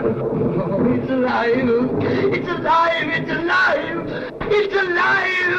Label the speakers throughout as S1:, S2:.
S1: It's alive! It's alive! It's alive! It's alive!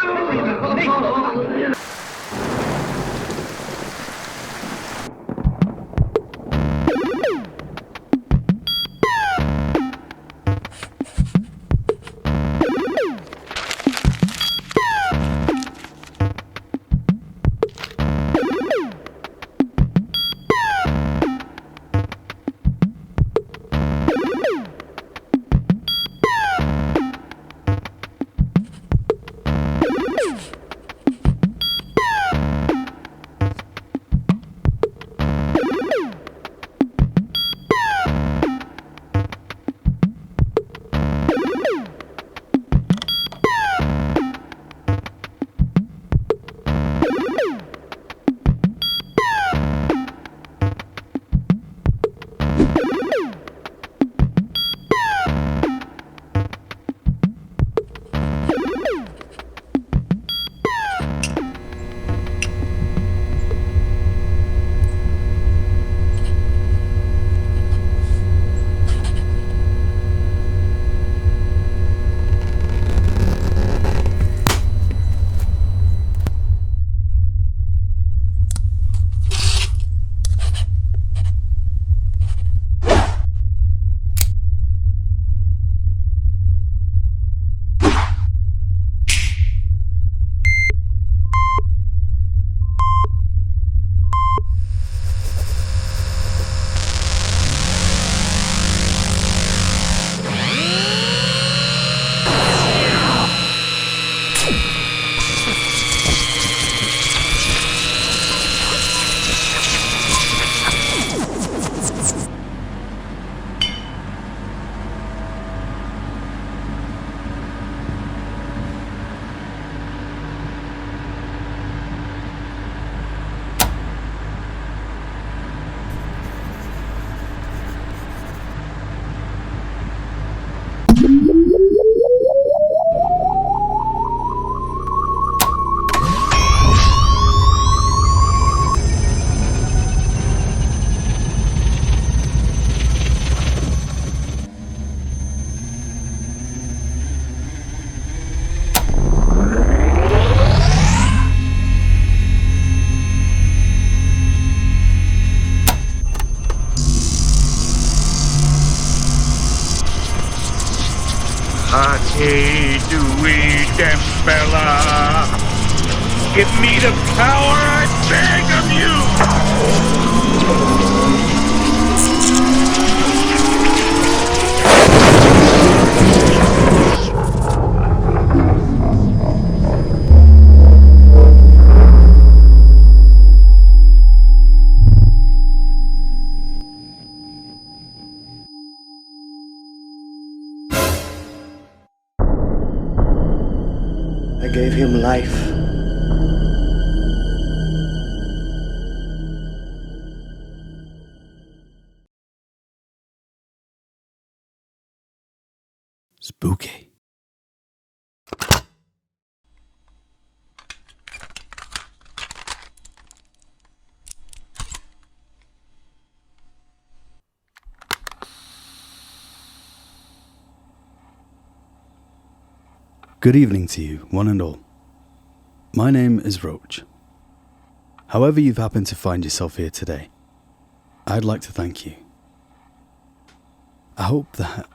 S2: Hey, Dewey Dembella, give me the power, I beg of you!
S3: I gave him life.
S4: Spooky. Good evening to you, one and all. My name is Roach. However you've happened to find yourself here today, I'd like to thank you. I hope that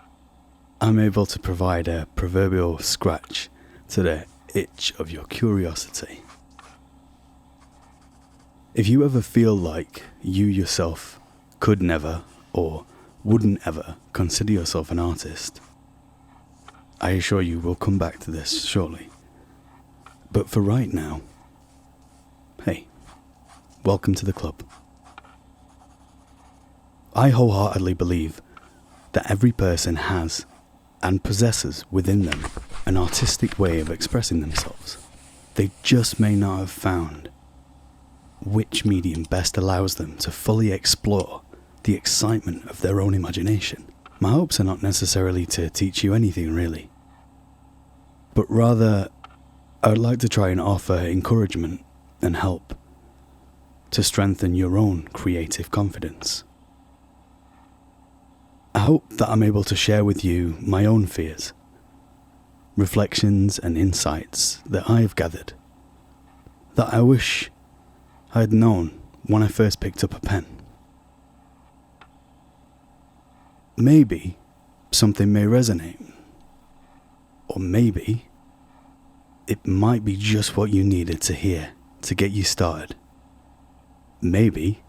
S4: I'm able to provide a proverbial scratch to the itch of your curiosity. If you ever feel like you yourself could never or wouldn't ever consider yourself an artist, I assure you we'll come back to this shortly. But for right now, hey, welcome to the club. I wholeheartedly believe that every person has and possesses within them an artistic way of expressing themselves. They just may not have found which medium best allows them to fully explore the excitement of their own imagination. My hopes are not necessarily to teach you anything really, but rather I would like to try and offer encouragement and help to strengthen your own creative confidence. I hope that I'm able to share with you my own fears, reflections and insights that I've gathered, that I wish I had known when I first picked up a pen. Maybe something may resonate, or maybe it might be just what you needed to hear to get you started. Maybe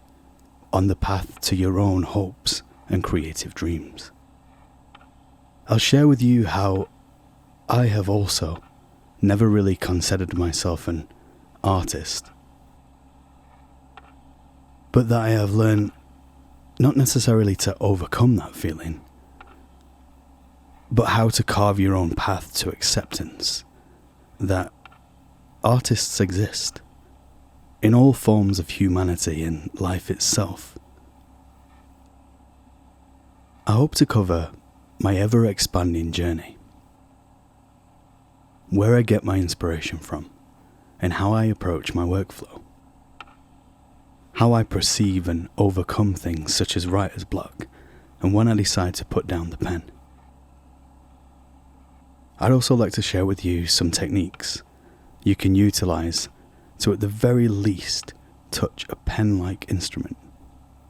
S4: on the path to your own hopes and creative dreams. I'll share with you how I have also never really considered myself an artist, but that I have learned not necessarily to overcome that feeling, but how to carve your own path to acceptance that artists exist in all forms of humanity and life itself. I hope to cover my ever-expanding journey, where I get my inspiration from, and how I approach my workflow, how I perceive and overcome things such as writer's block, and when I decide to put down the pen. I'd also like to share with you some techniques you can utilize to at the very least touch a pen-like instrument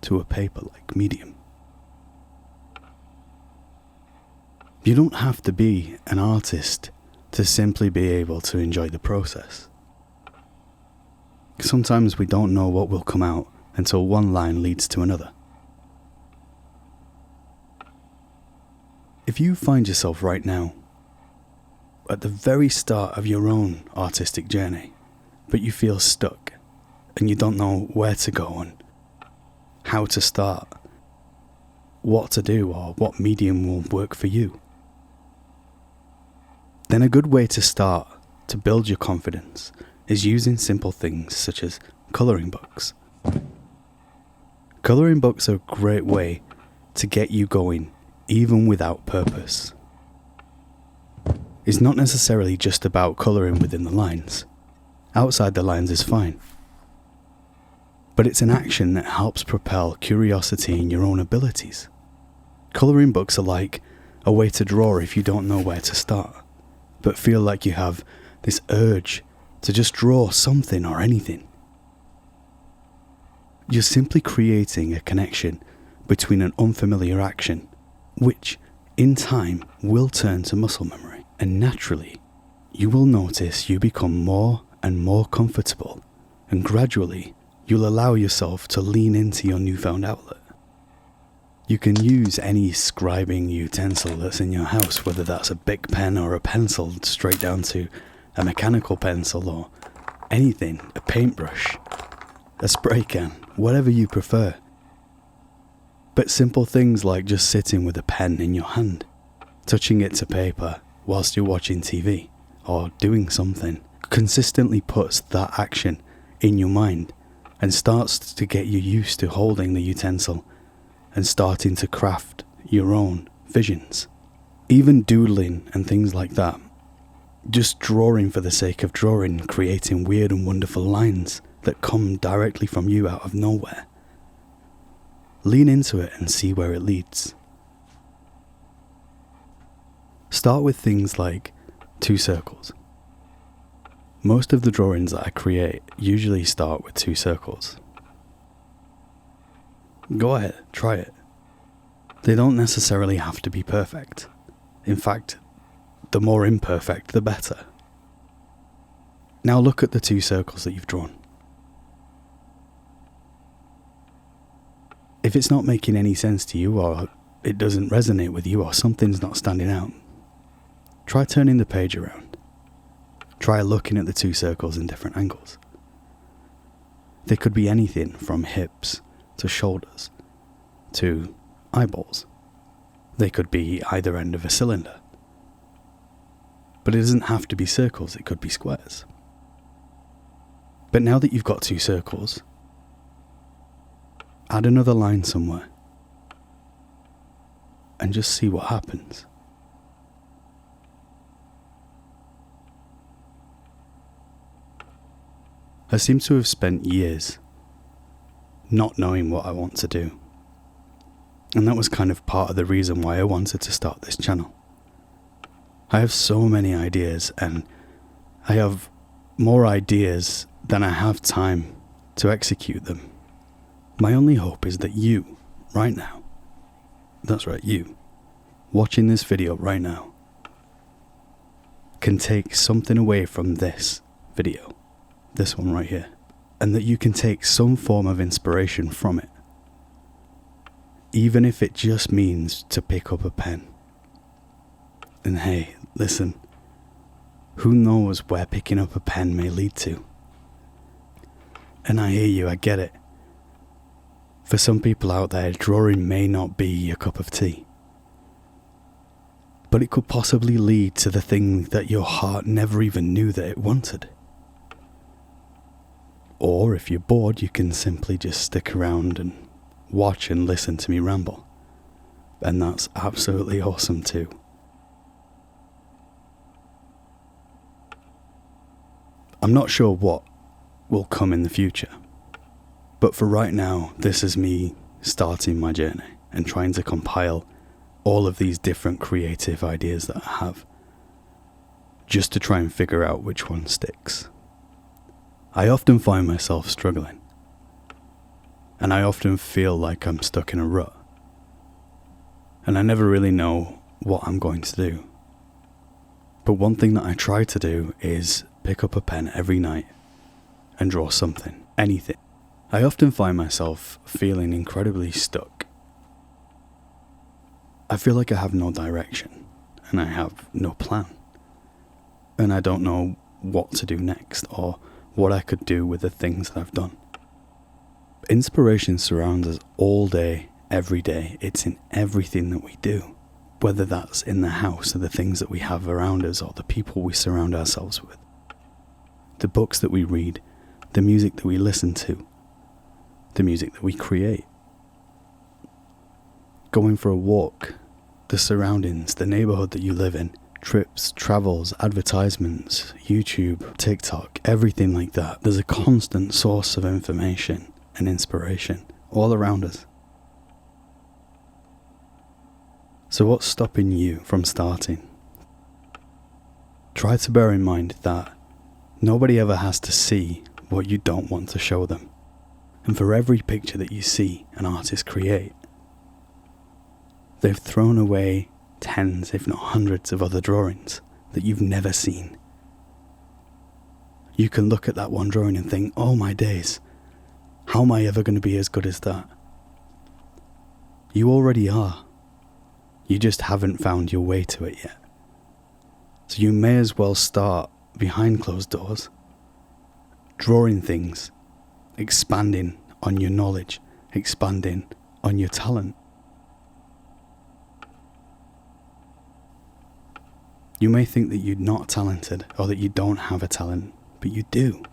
S4: to a paper-like medium. You don't have to be an artist to simply be able to enjoy the process. Sometimes we don't know what will come out until one line leads to another. If you find yourself right now at the very start of your own artistic journey, but you feel stuck and you don't know where to go and how to start, what to do, or what medium will work for you, then a good way to start to build your confidence is using simple things such as colouring books. Colouring books are a great way to get you going even without purpose. It's not necessarily just about colouring within the lines. Outside the lines is fine. But it's an action that helps propel curiosity in your own abilities. Colouring books are like a way to draw if you don't know where to start, but feel like you have this urge to just draw something or anything. You're simply creating a connection between an unfamiliar action, which in time will turn to muscle memory, and naturally you will notice you become more and more comfortable, and gradually you'll allow yourself to lean into your newfound outlet. You can use any scribing utensil that's in your house, whether that's a big pen or a pencil, straight down to a mechanical pencil or anything, a paintbrush, a spray can, whatever you prefer. But simple things like just sitting with a pen in your hand, touching it to paper whilst you're watching TV or doing something, consistently puts that action in your mind and starts to get you used to holding the utensil and starting to craft your own visions. Even doodling and things like that. Just drawing for the sake of drawing, creating weird and wonderful lines that come directly from you out of nowhere. Lean into it and see where it leads. Start with things like 2 circles. Most of the drawings that I create usually start with 2 circles. Go ahead, try it. They don't necessarily have to be perfect. In fact, the more imperfect, the better. Now look at the 2 circles that you've drawn. If it's not making any sense to you, or it doesn't resonate with you, or something's not standing out, try turning the page around. Try looking at the 2 circles in different angles. They could be anything from hips to shoulders to eyeballs. They could be either end of a cylinder. But it doesn't have to be circles, it could be squares. But now that you've got 2 circles, add another line somewhere and just see what happens. I seem to have spent years not knowing what I want to do. And that was kind of part of the reason why I wanted to start this channel. I have so many ideas, and I have more ideas than I have time to execute them. My only hope is that you, right now, that's right, you, watching this video right now, can take something away from this video, this one right here, and that you can take some form of inspiration from it. Even if it just means to pick up a pen. And hey, listen, who knows where picking up a pen may lead to? And I hear you, I get it. For some people out there, drawing may not be your cup of tea. But it could possibly lead to the thing that your heart never even knew that it wanted. Or if you're bored, you can simply just stick around and watch and listen to me ramble. And that's absolutely awesome too. I'm not sure what will come in the future, but for right now, this is me starting my journey and trying to compile all of these different creative ideas that I have, just to try and figure out which one sticks. I often find myself struggling, and I often feel like I'm stuck in a rut, and I never really know what I'm going to do. But one thing that I try to do is pick up a pen every night and draw something, anything. I often find myself feeling incredibly stuck. I feel like I have no direction, and I have no plan, and I don't know what to do next, or what I could do with the things that I've done. Inspiration surrounds us all day, every day. It's in everything that we do, whether that's in the house or the things that we have around us or the people we surround ourselves with, the books that we read, the music that we listen to, the music that we create, going for a walk, the surroundings, the neighborhood that you live in, trips, travels, advertisements, YouTube, TikTok, everything like that. There's a constant source of information and inspiration all around us. So what's stopping you from starting? Try to bear in mind that nobody ever has to see what you don't want to show them. And for every picture that you see an artist create, they've thrown away tens, if not hundreds of other drawings that you've never seen. You can look at that one drawing and think, oh my days, how am I ever going to be as good as that? You already are. You just haven't found your way to it yet. So you may as well start behind closed doors, drawing things, expanding on your knowledge, expanding on your talent. You may think that you're not talented or that you don't have a talent, but you do.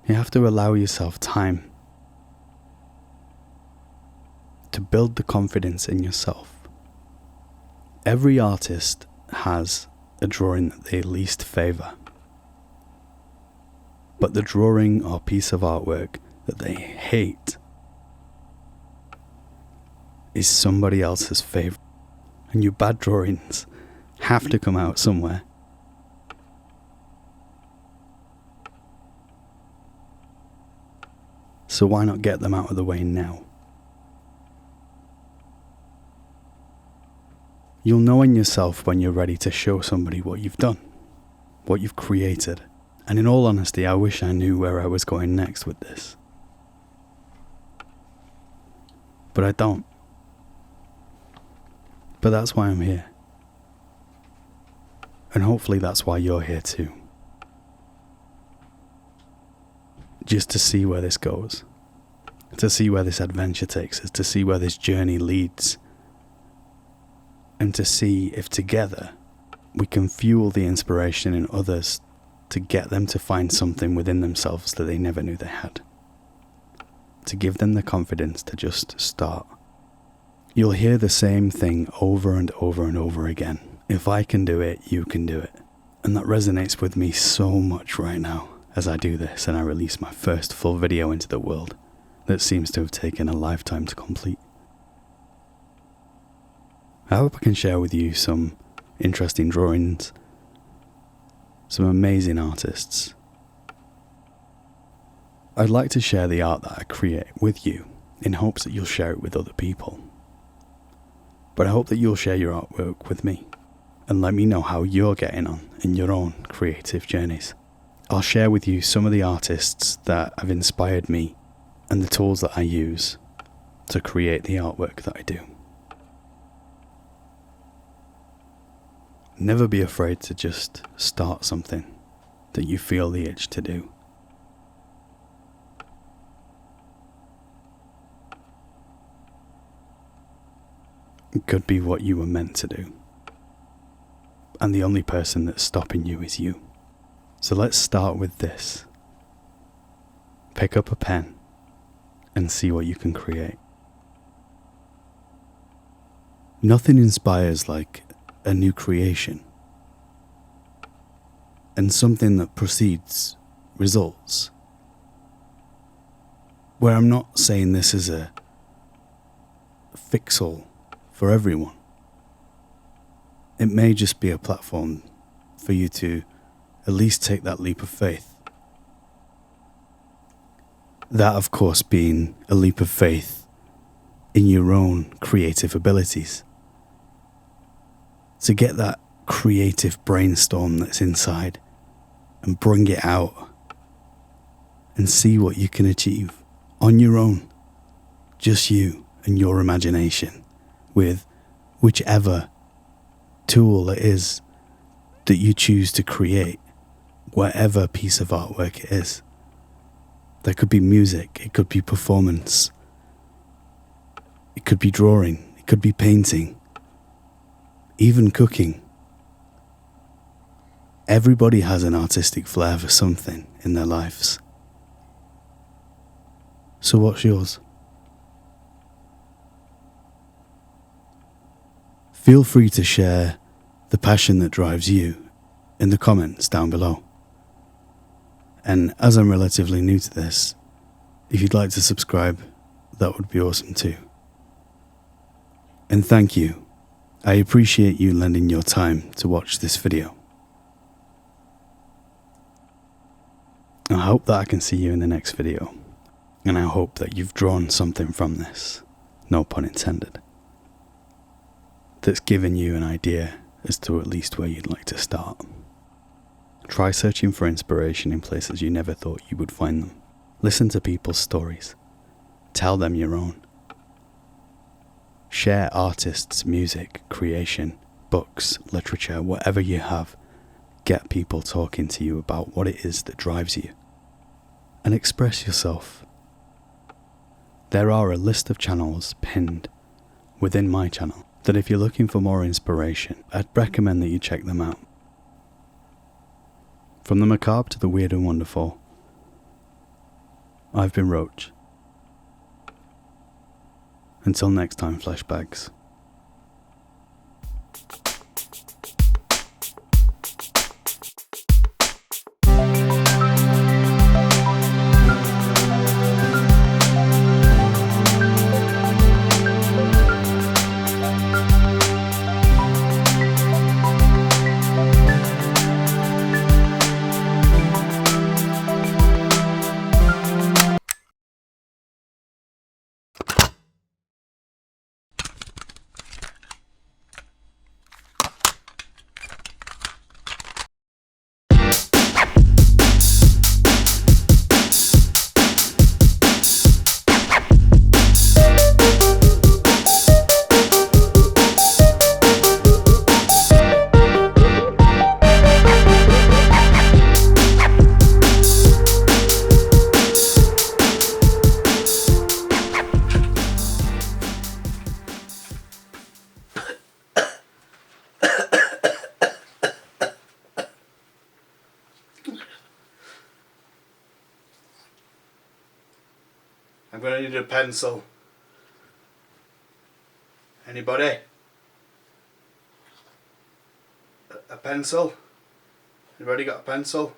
S4: You have to allow yourself time to build the confidence in yourself. Every artist has a drawing that they least favour, but the drawing or piece of artwork that they hate is somebody else's favourite. And your bad drawings have to come out somewhere. So why not get them out of the way now? You'll know in yourself when you're ready to show somebody what you've done, what you've created. And in all honesty, I wish I knew where I was going next with this. But I don't. But that's why I'm here. And hopefully that's why you're here too. Just to see where this goes. To see where this adventure takes us. To see where this journey leads. And to see if together we can fuel the inspiration in others to get them to find something within themselves that they never knew they had. To give them the confidence to just start. You'll hear the same thing over and over and over again. If I can do it, you can do it. And that resonates with me so much right now as I do this and I release my first full video into the world. that seems to have taken a lifetime to complete. I hope I can share with you some interesting drawings, some amazing artists. I'd like to share the art that I create with you in hopes that you'll share it with other people. But I hope that you'll share your artwork with me and let me know how you're getting on in your own creative journeys. I'll share with you some of the artists that have inspired me and the tools that I use to create the artwork that I do. Never be afraid to just start something that you feel the itch to do. It could be what you were meant to do. And the only person that's stopping you is you. So let's start with this. Pick up a pen and see what you can create. Nothing inspires like a new creation. And something that precedes results. Where I'm not saying this is a fix-all for everyone. It may just be a platform for you to at least take that leap of faith. That, of course, being a leap of faith in your own creative abilities. To get that creative brainstorm that's inside and bring it out and see what you can achieve on your own. Just you and your imagination with whichever tool it is that you choose to create, whatever piece of artwork it is. There could be music, it could be performance, it could be drawing, it could be painting, even cooking. Everybody has an artistic flair for something in their lives. So what's yours? Feel free to share the passion that drives you in the comments down below. And as I'm relatively new to this, if you'd like to subscribe, that would be awesome too. And thank you. I appreciate you lending your time to watch this video. I hope that I can see you in the next video. And I hope that you've drawn something from this, no pun intended, that's given you an idea as to at least where you'd like to start. Try searching for inspiration in places you never thought you would find them. Listen to people's stories. Tell them your own. Share artists' music, creation, books, literature, whatever you have. Get people talking to you about what it is that drives you. And express yourself. There are a list of channels pinned within my channel that if you're looking for more inspiration, I'd recommend that you check them out. From the macabre to the weird and wonderful, I've been Roach. Until next time, Fleshbags. I'm going to need a pencil. Anybody? A pencil? Anybody got a pencil?